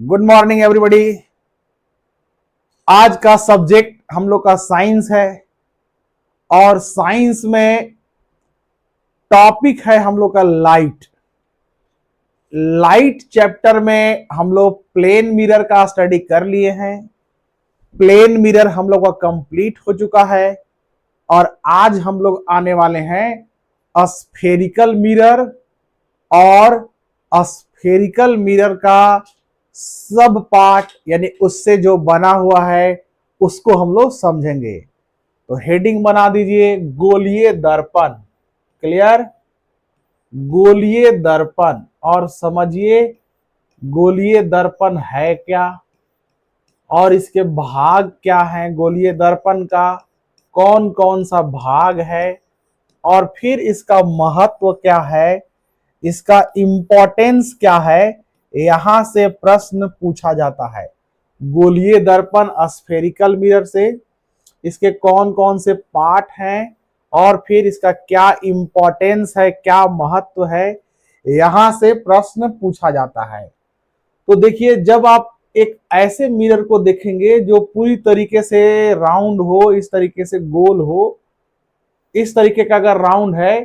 Good morning everybody. आज का subject हम लोग का साइंस है और साइंस में टॉपिक है हम लोग का लाइट। लाइट चैप्टर में हम लोग प्लेन मिरर का स्टडी कर लिए हैं। प्लेन मिरर हम लोग का कंप्लीट हो चुका है और आज हम लोग आने वाले हैं स्फेरिकल मिरर और स्फेरिकल मिरर का सब पार्ट यानी उससे जो बना हुआ है उसको हम लोग समझेंगे। तो हेडिंग बना दीजिए गोलीय दर्पण। क्लियर? गोलीय दर्पण। और समझिए गोलीय दर्पण है क्या और इसके भाग क्या हैं। गोलीय दर्पण का कौन कौन सा भाग है और फिर इसका महत्व क्या है, इसका इंपॉर्टेंस क्या है, यहां से प्रश्न पूछा जाता है। गोलीय दर्पण स्फेरिकल मिरर से इसके कौन कौन से पार्ट हैं और फिर इसका क्या इंपॉर्टेंस है, क्या महत्व है, यहां से प्रश्न पूछा जाता है। तो देखिए, जब आप एक ऐसे मिरर को देखेंगे जो पूरी तरीके से राउंड हो, इस तरीके से गोल हो, इस तरीके का अगर राउंड है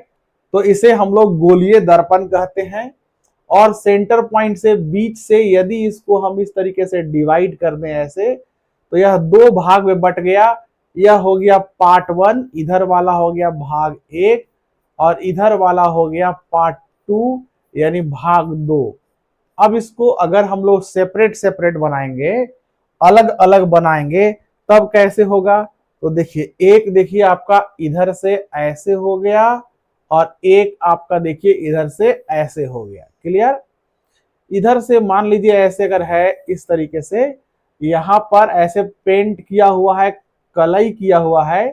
तो इसे हम लोग गोलीय दर्पण कहते हैं। और सेंटर पॉइंट से बीच से यदि इसको हम इस तरीके से डिवाइड कर दें ऐसे, तो यह दो भाग में बट गया। यह हो गया पार्ट 1, इधर वाला हो गया भाग 1 और इधर वाला हो गया पार्ट 2 यानी भाग 2। अब इसको अगर हम लोग सेपरेट सेपरेट बनाएंगे, अलग अलग बनाएंगे, तब कैसे होगा? तो देखिए, एक देखिए आपका इधर से ऐसे हो गया और एक आपका देखिए इधर से ऐसे हो गया। क्लियर? इधर से मान लीजिए ऐसे अगर है इस तरीके से, यहां पर ऐसे पेंट किया हुआ है, कलई किया हुआ है,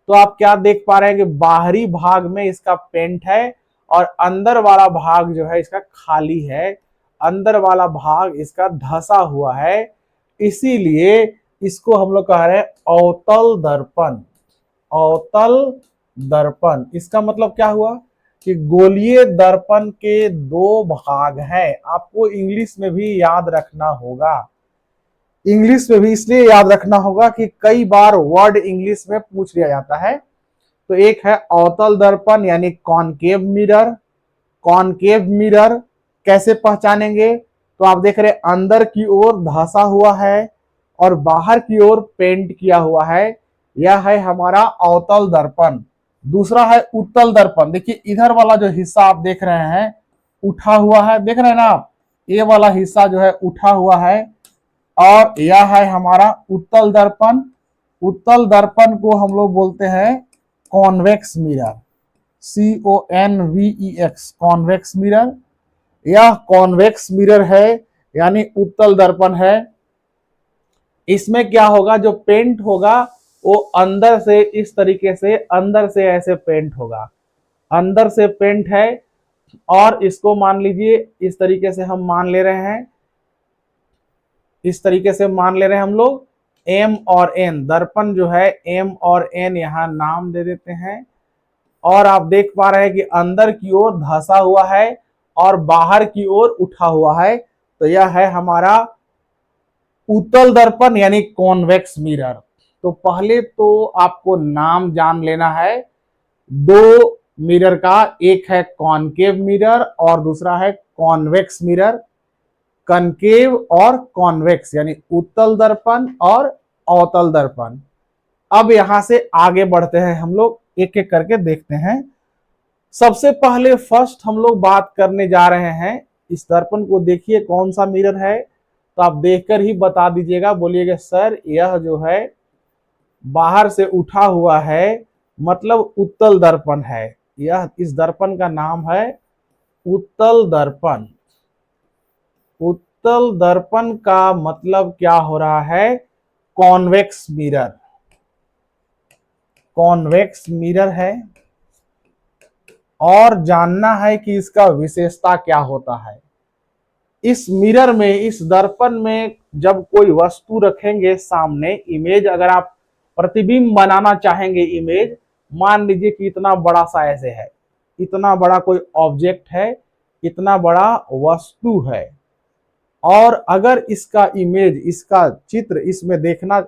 तो आप क्या देख पा रहे हैं कि बाहरी भाग में इसका पेंट है और अंदर वाला भाग जो है इसका खाली है। अंदर वाला भाग इसका धसा हुआ है, इसीलिए इसको हम लोग कह रहे हैं अवतल दर्पण। अवतल दर्पण, इसका मतलब क्या हुआ कि गोलीय दर्पण के दो भाग हैं। आपको इंग्लिश में भी याद रखना होगा। इंग्लिश में भी इसलिए याद रखना होगा कि कई बार वर्ड इंग्लिश में पूछ लिया जाता है। तो एक है अवतल दर्पण यानी कॉनकेव मिरर। कॉनकेव मिरर कैसे पहचानेंगे? तो आप देख रहे हैं अंदर की ओर धंसा हुआ है और बाहर की ओर पेंट किया हुआ है, यह है हमारा अवतल दर्पण। दूसरा है उत्तल दर्पण। देखिए, इधर वाला जो हिस्सा आप देख रहे हैं उठा हुआ है, देख रहे हैं ना आप, ये वाला हिस्सा जो है उठा हुआ है और यह है हमारा उत्तल दर्पण। उत्तल दर्पण को हम लोग बोलते हैं convex mirror. CONVEX, convex mirror. यह कॉन्वेक्स मिरर है यानी उत्तल दर्पण है। इसमें क्या होगा, जो पेंट होगा वो अंदर से इस तरीके से, अंदर से ऐसे पेंट होगा, अंदर से पेंट है। और इसको मान लीजिए इस तरीके से हम मान ले रहे हैं, इस तरीके से मान ले रहे हैं हम लोग M और N। दर्पण जो है M और N यहां नाम दे देते हैं। और आप देख पा रहे हैं कि अंदर की ओर धंसा हुआ है और बाहर की ओर उठा हुआ है, तो यह है हमारा उत्तल दर्पण यानी कॉन्वेक्स मिरर। तो पहले तो आपको नाम जान लेना है दो मिरर का, एक है कॉनकेव मिरर और दूसरा है कॉन्वेक्स मिरर। कनकेव और कॉन्वेक्स यानी उत्तल दर्पण और अवतल दर्पण। अब यहां से आगे बढ़ते हैं, हम लोग एक एक करके देखते हैं। सबसे पहले फर्स्ट हम लोग बात करने जा रहे हैं, इस दर्पण को देखिए कौन सा मिरर है, तो आप देखकर ही बता दीजिएगा। बोलिएगा सर यह जो है बाहर से उठा हुआ है मतलब उत्तल दर्पण है। यह इस दर्पण का नाम है उत्तल दर्पण। उत्तल दर्पण का मतलब क्या हो रहा है? Convex mirror. कॉन्वेक्स मिरर है और जानना है कि इसका विशेषता क्या होता है। इस मिरर में, इस दर्पण में जब कोई वस्तु रखेंगे सामने, इमेज अगर आप प्रतिबिंब बनाना चाहेंगे, इमेज मान लीजिए कि इतना बड़ा सा ऐसे है, इतना बड़ा कोई ऑब्जेक्ट है, इतना बड़ा वस्तु है, और अगर इसका इमेज, इसका चित्र इसमें देखना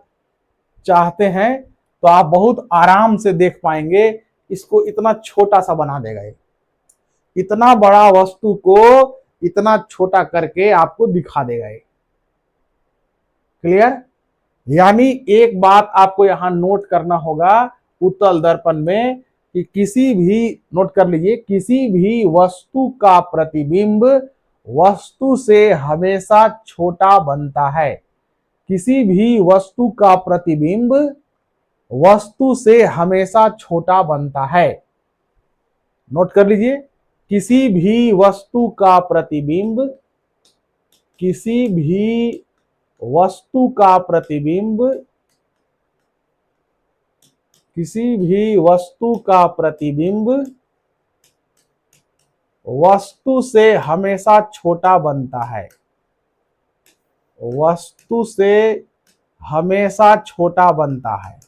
चाहते हैं तो आप बहुत आराम से देख पाएंगे। इसको इतना छोटा सा बना देगा ये, इतना बड़ा वस्तु को इतना छोटा करके आपको दिखा देगा ये। क्लियर? यानी एक बात आपको यहां नोट करना होगा उत्तल दर्पण में कि किसी भी, नोट कर लीजिए, किसी भी वस्तु का प्रतिबिंब वस्तु से हमेशा छोटा बनता है। किसी भी वस्तु का प्रतिबिंब वस्तु से हमेशा छोटा बनता है। नोट कर लीजिए, किसी भी वस्तु का प्रतिबिंब, किसी भी वस्तु का प्रतिबिंब, किसी भी वस्तु का प्रतिबिंब वस्तु से हमेशा छोटा बनता है। वस्तु से हमेशा छोटा बनता है।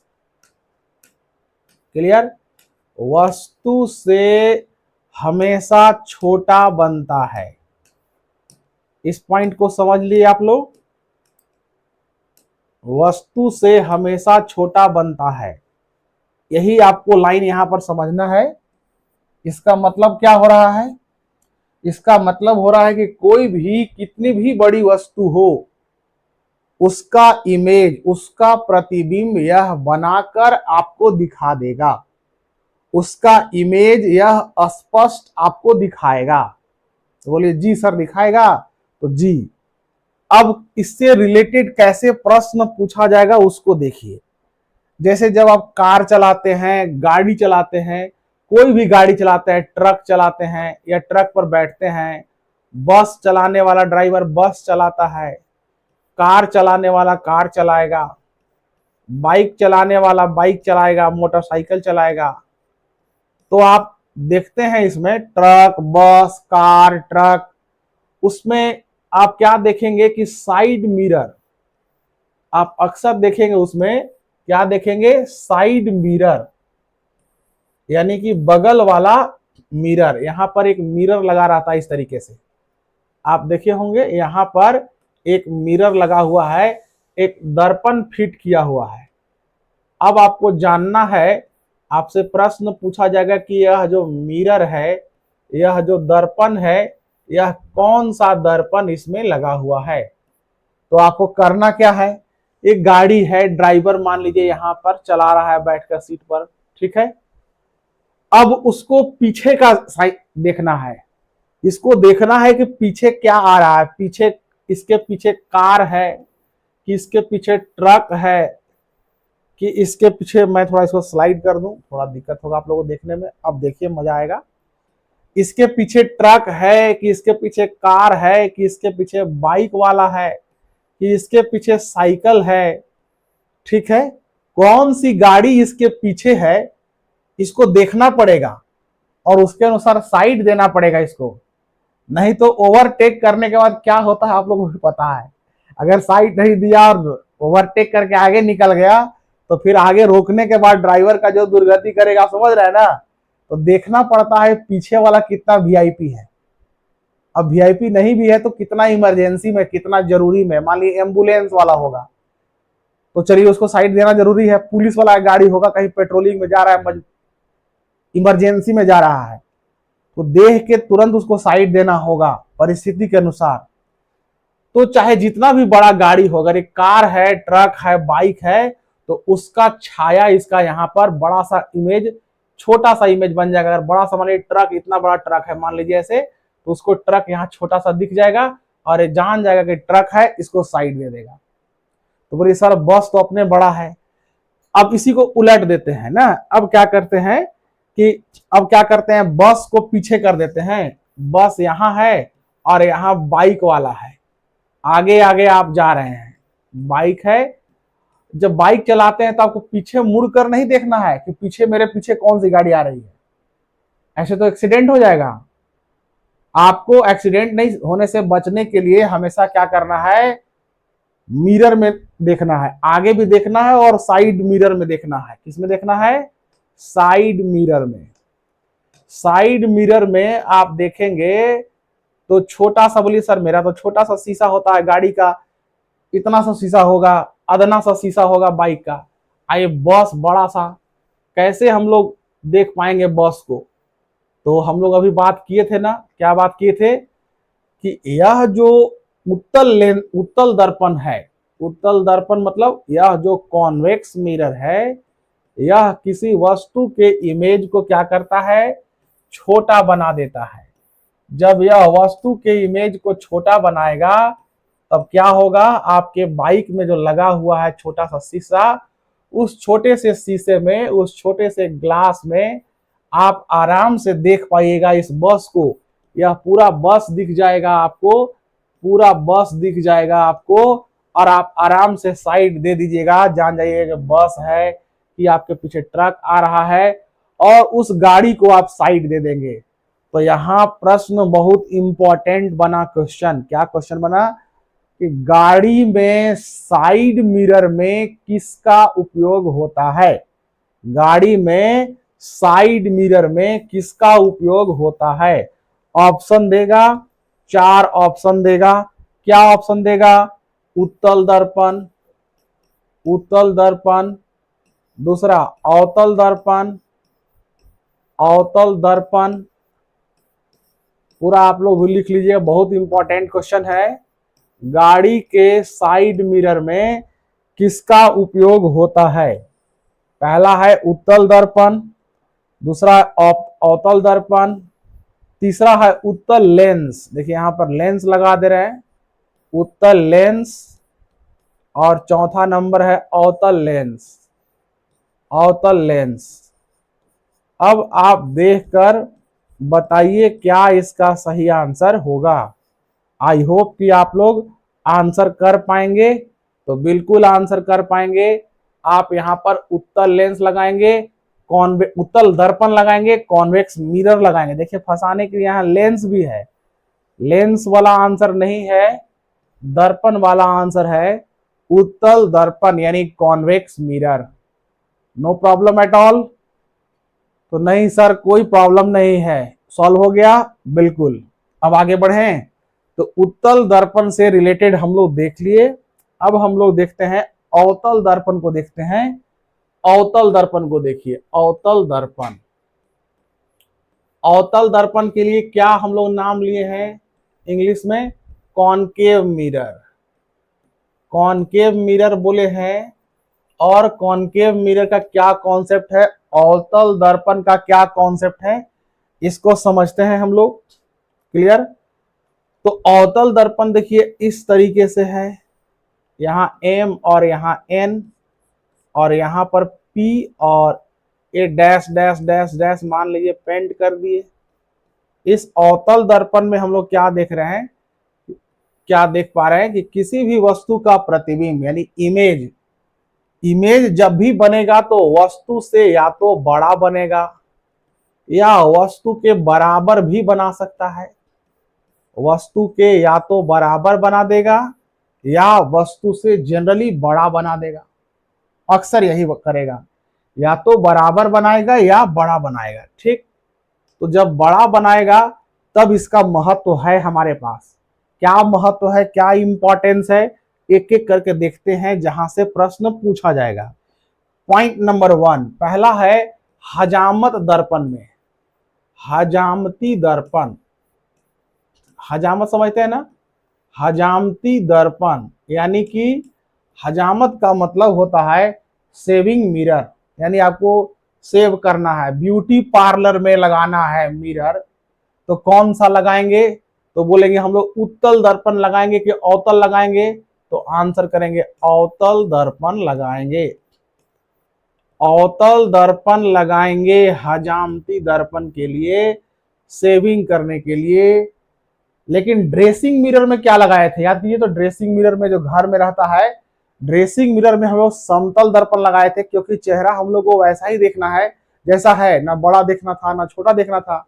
क्लियर? वस्तु से हमेशा छोटा बनता है। इस पॉइंट को समझ लिए आप लोग? वस्तु से हमेशा छोटा बनता है, यही आपको लाइन यहां पर समझना है। इसका मतलब क्या हो रहा है? इसका मतलब हो रहा है कि कोई भी, कितनी भी बड़ी वस्तु हो, उसका इमेज, उसका प्रतिबिंब यह बनाकर आपको दिखा देगा। उसका इमेज यह स्पष्ट आपको दिखाएगा। तो बोलिए जी सर दिखाएगा, तो जी। अब इससे रिलेटेड कैसे प्रश्न पूछा जाएगा उसको देखिए। जैसे जब आप कार चलाते हैं, गाड़ी चलाते हैं, कोई भी गाड़ी चलाते हैं, ट्रक चलाते हैं या ट्रक पर बैठते हैं, बस चलाने वाला ड्राइवर बस चलाता है, कार चलाने वाला कार चलाएगा, बाइक चलाने वाला बाइक चलाएगा, मोटरसाइकिल चलाएगा। तो आप देखते हैं इसमें ट्रक, बस, कार, ट्रक, उसमें आप क्या देखेंगे कि साइड मिरर, आप अक्सर देखेंगे उसमें क्या देखेंगे, साइड मिरर, यानी कि बगल वाला मिरर। यहां पर एक मिरर लगा रहता है इस तरीके से, आप देखे होंगे यहां पर एक मिरर लगा हुआ है, एक दर्पण फिट किया हुआ है। अब आपको जानना है, आपसे प्रश्न पूछा जाएगा कि यह जो मिरर है, यह जो दर्पण है, यह कौन सा दर्पण इसमें लगा हुआ है। तो आपको करना क्या है, एक गाड़ी है, ड्राइवर मान लीजिए यहां पर चला रहा है बैठकर सीट पर, ठीक है। अब उसको पीछे का साइड देखना है, इसको देखना है कि पीछे क्या आ रहा है, पीछे, इसके पीछे कार है कि इसके पीछे ट्रक है कि इसके पीछे, मैं थोड़ा इसको स्लाइड कर दूं, थोड़ा दिक्कत होगा आप लोगों को देखने में, अब देखिए मजा आएगा। इसके पीछे ट्रक है कि इसके पीछे कार है कि इसके पीछे बाइक वाला है कि इसके पीछे साइकिल है, ठीक है। कौन सी गाड़ी इसके पीछे है इसको देखना पड़ेगा और उसके अनुसार साइड देना पड़ेगा इसको। नहीं तो ओवरटेक करने के बाद क्या होता है आप लोगों को पता है, अगर साइड नहीं दिया और ओवरटेक करके आगे निकल गया तो फिर आगे रोकने के बाद ड्राइवर का जो दुर्गति करेगा, समझ रहे हैं ना। तो देखना पड़ता है पीछे वाला कितना वीआईपी है। अब वीआईपी नहीं भी है तो कितना इमरजेंसी में, कितना जरूरी में, मान लीजिए एम्बुलेंस वाला होगा तो चलिए उसको साइड देना जरूरी है। पुलिस वाला गाड़ी होगा, कहीं पेट्रोलिंग में जा रहा है, इमरजेंसी में जा रहा है, तो देख के तुरंत उसको साइड देना होगा परिस्थिति के अनुसार। तो चाहे जितना भी बड़ा गाड़ी हो, अगर एक कार है, ट्रक है, बाइक है, तो उसका छाया इसका यहाँ पर बड़ा सा इमेज, छोटा सा इमेज बन जाएगा। अगर बड़ा सा मान लीजिए ट्रक, इतना बड़ा ट्रक है मान लीजिए ऐसे, तो उसको ट्रक यहाँ छोटा सा दिख जाएगा और ये जान जाएगा कि ट्रक है, इसको साइड दे देगा। तो बोलिए सर बस तो अपने बड़ा है। अब इसी को उलट देते हैं ना, अब क्या करते हैं कि अब क्या करते हैं, बस को पीछे कर देते हैं, बस यहाँ है और यहाँ बाइक वाला है, आगे आगे आप जा रहे हैं, बाइक है। जब बाइक चलाते हैं तो आपको पीछे मुड़ कर नहीं देखना है कि पीछे, मेरे पीछे कौन सी गाड़ी आ रही है, ऐसे तो एक्सीडेंट हो जाएगा। आपको एक्सीडेंट नहीं होने से बचने के लिए हमेशा क्या करना है, मिरर में देखना है, आगे भी देखना है और साइड मिरर में देखना है। किसमें देखना है, साइड मिरर में। साइड मिरर में आप देखेंगे तो छोटा सा बोलिए सर मेरा तो छोटा सा शीशा होता है गाड़ी का, इतना सा शीशा होगा, अदना सा शीशा होगा बाइक का। आइए बस बड़ा सा, कैसे हम लोग देख पाएंगे बस को? तो हम लोग अभी बात किए थे ना, क्या बात किए थे कि यह जो उत्तल दर्पण है, उत्तल दर्पण मतलब यह जो कॉन्वेक्स मिरर है, यह किसी वस्तु के इमेज को क्या करता है, छोटा बना देता है। जब यह वस्तु के इमेज को छोटा बनाएगा तब क्या होगा, आपके बाइक में जो लगा हुआ है छोटा सा शीशा, उस छोटे से शीशे में, उस छोटे से ग्लास में आप आराम से देख पाइएगा इस बस को। यह पूरा बस दिख जाएगा आपको, पूरा बस दिख जाएगा आपको, और आप आराम से साइड दे दीजिएगा, जान जाइएगा बस है कि आपके पीछे ट्रक आ रहा है, और उस गाड़ी को आप साइड दे देंगे। तो यहाँ प्रश्न बहुत इंपॉर्टेंट बना, क्वेश्चन क्या क्वेश्चन बना कि गाड़ी में साइड मिरर में किसका उपयोग होता है, गाड़ी में साइड मिरर में किसका उपयोग होता है। ऑप्शन देगा, 4 ऑप्शन देगा। क्या ऑप्शन देगा? उत्तल दर्पण, उत्तल दर्पण, दूसरा अवतल दर्पण, अवतल दर्पण, पूरा आप लोग भी लिख लीजिए, बहुत इंपॉर्टेंट क्वेश्चन है। गाड़ी के साइड मिरर में किसका उपयोग होता है? पहला है उत्तल दर्पण, दूसरा अवतल दर्पण, तीसरा है उत्तल लेंस, देखिए यहां पर लेंस लगा दे रहे हैं, उत्तल लेंस, और चौथा नंबर है अवतल लेंस, अवतल लेंस। अब आप देखकर बताइए क्या इसका सही आंसर होगा। आई होप कि आप लोग आंसर कर पाएंगे, तो बिल्कुल आंसर कर पाएंगे। आप यहां पर उत्तल लेंस लगाएंगे, उत्तल दर्पण लगाएंगे, कॉन्वेक्स मिरर लगाएंगे। देखिए फंसाने के लिए यहाँ लेंस भी है, लेंस वाला आंसर नहीं है, दर्पण वाला आंसर है उत्तल दर्पण यानी convex mirror. No problem at all? तो नहीं सर कोई प्रॉब्लम नहीं है, सॉल्व हो गया, बिल्कुल। अब आगे बढ़े, तो उत्तल दर्पण से रिलेटेड हम लोग देख लिए। अब हम लोग देखते हैं अवतल दर्पण को, देखते हैं अवतल दर्पण को। देखिए अवतल दर्पण, अवतल दर्पण के लिए क्या हम लोग नाम लिए हैं इंग्लिश में? कॉनकेव मिरर, कॉनकेव मिरर बोले हैं। और कॉनकेव मिरर का क्या कॉन्सेप्ट है, अवतल दर्पण का क्या कॉन्सेप्ट है, इसको समझते हैं हम लोग। क्लियर? तो अवतल दर्पण देखिए इस तरीके से है, यहाँ M और यहाँ N, और यहाँ पर P और ये डैश डैश डैश डैश मान लीजिए पेंट कर दिए। इस अवतल दर्पण में हम लोग क्या देख रहे हैं, क्या देख पा रहे हैं कि किसी भी वस्तु का प्रतिबिंब यानी इमेज, इमेज जब भी बनेगा तो वस्तु से या तो बड़ा बनेगा या वस्तु के बराबर भी बना सकता है। वस्तु के या तो बराबर बना देगा या वस्तु से जनरली बड़ा बना देगा, अक्सर यही करेगा, या तो बराबर बनाएगा या बड़ा बनाएगा। ठीक, तो जब बड़ा बनाएगा तब इसका महत्व है हमारे पास। क्या महत्व है, क्या इंपॉर्टेंस है, एक एक करके देखते हैं जहां से प्रश्न पूछा जाएगा। पॉइंट नंबर 1 पहला है हजामत दर्पण में, हजामती दर्पण, हजामत समझते हैं ना, हजामती दर्पण यानी कि हजामत का मतलब होता है सेविंग मिरर, यानी आपको सेव करना है, ब्यूटी पार्लर में लगाना है मिरर, तो कौन सा लगाएंगे? तो बोलेंगे हम लोग उत्तल दर्पण लगाएंगे कि अवतल लगाएंगे, तो आंसर करेंगे अवतल दर्पण लगाएंगे, अवतल दर्पण लगाएंगे हजामती दर्पण के लिए, सेविंग करने के लिए। लेकिन ड्रेसिंग मिरर में क्या लगाए थे, याद कीजिए, तो ड्रेसिंग मिरर में जो घर में रहता है, ड्रेसिंग मिरर में हम लोग समतल दर्पण लगाए थे, क्योंकि चेहरा हम लोग को वैसा ही देखना है जैसा है, ना बड़ा देखना था ना छोटा देखना था,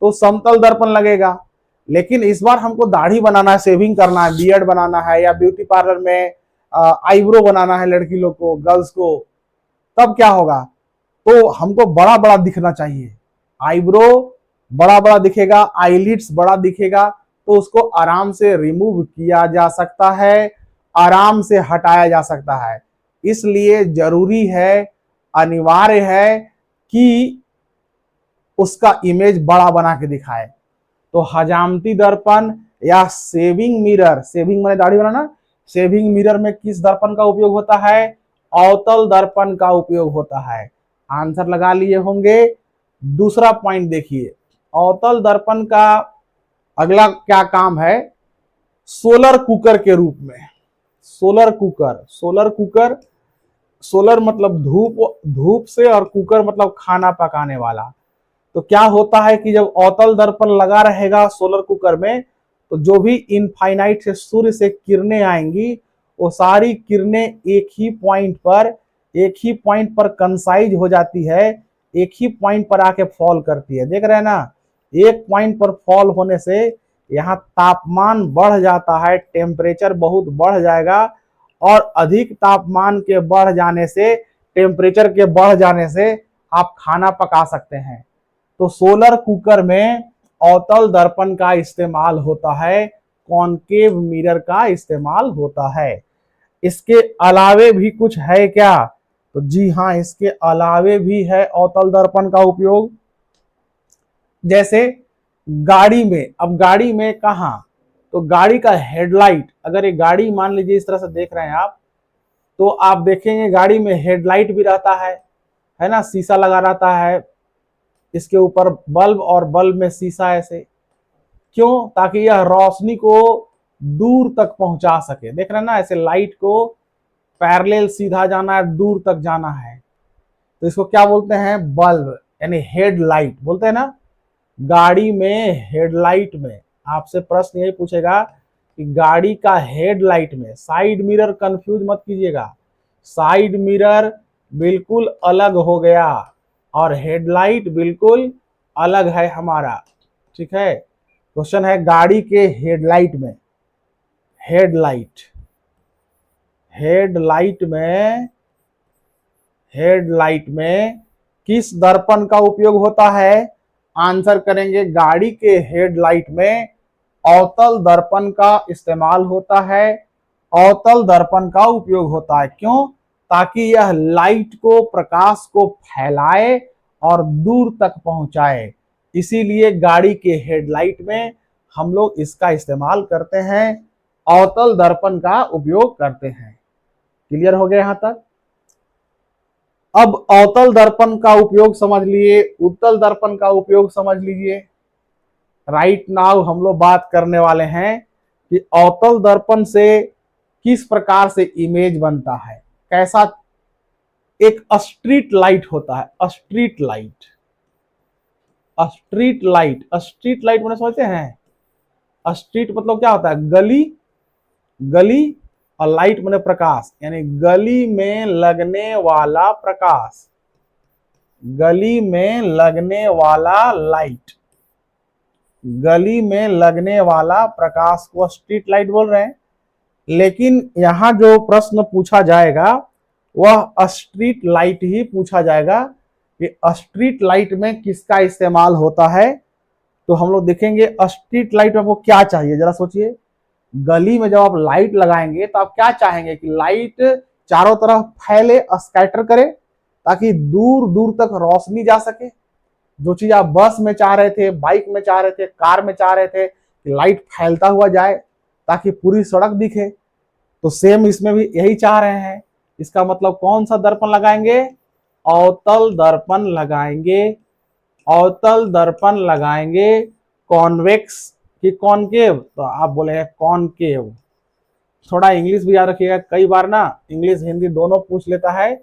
तो समतल दर्पण लगेगा। लेकिन इस बार हमको दाढ़ी बनाना है, शेविंग करना है, बियर्ड बनाना है, या ब्यूटी पार्लर में आईब्रो बनाना है लड़की लोग को, गर्ल्स को, तब क्या होगा, तो हमको बड़ा बड़ा दिखना चाहिए, आईब्रो बड़ा बड़ा दिखेगा, आईलिड्स बड़ा दिखेगा, तो उसको आराम से रिमूव किया जा सकता है, आराम से हटाया जा सकता है। इसलिए जरूरी है, अनिवार्य है कि उसका इमेज बड़ा बना के दिखाए। तो हजामती दर्पण या सेविंग मिरर, सेविंग मैंने दाढ़ी बनाना, सेविंग मिरर में किस दर्पण का उपयोग होता है? अवतल दर्पण का उपयोग होता है। आंसर लगा लिए होंगे। दूसरा पॉइंट देखिए, अवतल दर्पण का अगला क्या काम है? सोलर कुकर के रूप में। Solar cooker, solar cooker, solar मतलब धूप, धूप से, और कुकर मतलब खाना पकाने वाला। तो क्या होता है कि जब अवतल दर्पण लगा रहेगा सोलर कुकर में, तो जो भी इनफाइनाइट से सूर्य से किरणें आएंगी, वो सारी किरणें एक ही पॉइंट पर कंसाइज हो जाती है, एक ही पॉइंट पर आके फॉल करती है। देख रहे हैं ना, एक पॉइंट पर फॉल होने से यहाँ तापमान बढ़ जाता है, टेम्परेचर बहुत बढ़ जाएगा, और अधिक तापमान के बढ़ जाने से, टेम्परेचर के बढ़ जाने से आप खाना पका सकते हैं। तो सोलर कुकर में अवतल दर्पण का इस्तेमाल होता है, कॉनकेव मिरर का इस्तेमाल होता है। इसके अलावे भी कुछ है क्या? तो जी हाँ, इसके अलावे भी है अवतल दर्पण का उपयोग। जैसे गाड़ी में, अब गाड़ी में कहाँ? तो गाड़ी का हेडलाइट, अगर ये गाड़ी मान लीजिए इस तरह से देख रहे हैं आप, तो आप देखेंगे गाड़ी में हेडलाइट भी रहता है ना, शीशा लगा रहता है, इसके ऊपर बल्ब, और बल्ब में शीशा ऐसे। क्यों? ताकि यह रोशनी को दूर तक पहुंचा सके। देख रहे हैं ना, ऐसे लाइट को पैरेलल सीधा जाना है, दूर तक जाना है, तो इसको क्या बोलते हैं? बल्ब, यानी हेडलाइट बोलते हैं ना। गाड़ी में हेडलाइट में आपसे प्रश्न यही पूछेगा कि गाड़ी का हेडलाइट में, साइड मिरर कंफ्यूज मत कीजिएगा, साइड मिरर बिल्कुल अलग हो गया और हेडलाइट बिल्कुल अलग है हमारा। ठीक है, क्वेश्चन है गाड़ी के हेडलाइट में, हेडलाइट, हेडलाइट में, हेडलाइट में किस दर्पण का उपयोग होता है? आंसर करेंगे, गाड़ी के हेडलाइट में अवतल दर्पण का इस्तेमाल होता है, अवतल दर्पण का उपयोग होता है। क्यों? ताकि यह लाइट को, प्रकाश को फैलाए और दूर तक पहुंचाए। इसीलिए गाड़ी के हेडलाइट में हम लोग इसका इस्तेमाल करते हैं, अवतल दर्पण का उपयोग करते हैं। क्लियर हो गया यहां तक? अब अवतल दर्पण का उपयोग समझ लिए, उत्तल दर्पण का उपयोग समझ लीजिए। राइट नाउ हम लोग बात करने वाले हैं कि अवतल दर्पण से किस प्रकार से इमेज बनता है, कैसा। एक स्ट्रीट लाइट होता है, street light, street light, street light मैंने समझते हैं? स्ट्रीट मतलब क्या होता है? गली, गली, और लाइट मैंने प्रकाश, यानी गली में लगने वाला प्रकाश, गली में लगने वाला लाइट, गली में लगने वाला प्रकाश को स्ट्रीट लाइट बोल रहे हैं। लेकिन यहां जो प्रश्न पूछा जाएगा वह स्ट्रीट लाइट ही पूछा जाएगा कि स्ट्रीट लाइट में किसका इस्तेमाल होता है। तो हम लोग देखेंगे स्ट्रीट लाइट में आपको क्या चाहिए, जरा सोचिए। गली में जब आप लाइट लगाएंगे तो आप क्या चाहेंगे कि लाइट चारों तरफ फैले, स्कैटर करे, ताकि दूर दूर तक रोशनी जा सके। जो चीज आप बस में चाह रहे थे, बाइक में चाह रहे थे, कार में चाह रहे थे कि लाइट फैलता हुआ जाए ताकि पूरी सड़क दिखे, तो सेम इसमें भी यही चाह रहे हैं। इसका मतलब कौन सा दर्पण लगाएंगे? अवतल दर्पण लगाएंगे, अवतल दर्पण लगाएंगे। कॉन्वेक्स कि कॉनकेव? तो आप बोले कॉनकेव। थोड़ा इंग्लिश भी याद रखिएगा, कई बार ना इंग्लिश हिंदी दोनों पूछ लेता है,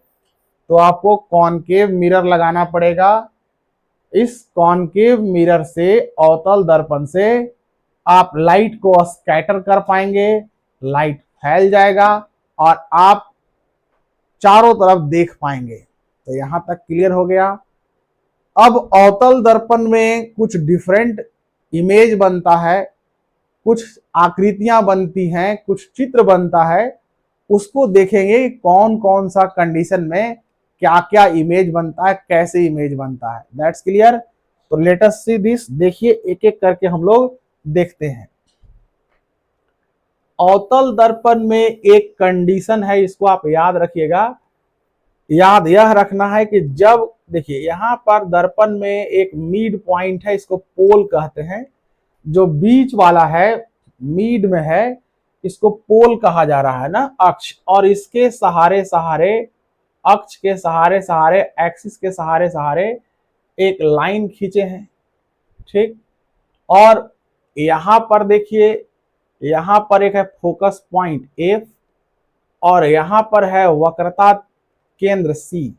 तो आपको कॉनकेव मिरर लगाना पड़ेगा। इस कॉनकेव मिरर से, अवतल दर्पण से आप लाइट को स्कैटर कर पाएंगे, लाइट फैल जाएगा और आप चारों तरफ देख पाएंगे। तो यहां तक क्लियर हो गया। अब अवतल दर्पण में कुछ डिफरेंट इमेज बनता है, कुछ आकृतियां बनती हैं, कुछ चित्र बनता है। उसको देखेंगे कौन कौन सा कंडीशन में क्या क्या इमेज बनता है, कैसे इमेज बनता है। That's clear. तो लेट अस सी दिस। देखिए एक एक करके हम लोग देखते हैं। अवतल दर्पण में एक कंडीशन है, इसको आप याद रखिएगा। याद यह रखना है कि जब देखिए यहां पर दर्पण में एक मिड पॉइंट है, इसको पोल कहते हैं। जो बीच वाला है मिड में है, इसको पोल कहा जा रहा है ना, अक्ष। और इसके सहारे सहारे, अक्ष के सहारे सहारे, एक्सिस के सहारे सहारे एक लाइन खींचे हैं, ठीक। और यहां पर देखिए, यहां पर एक है फोकस पॉइंट एफ, और यहां पर है वक्रता केंद्र सी।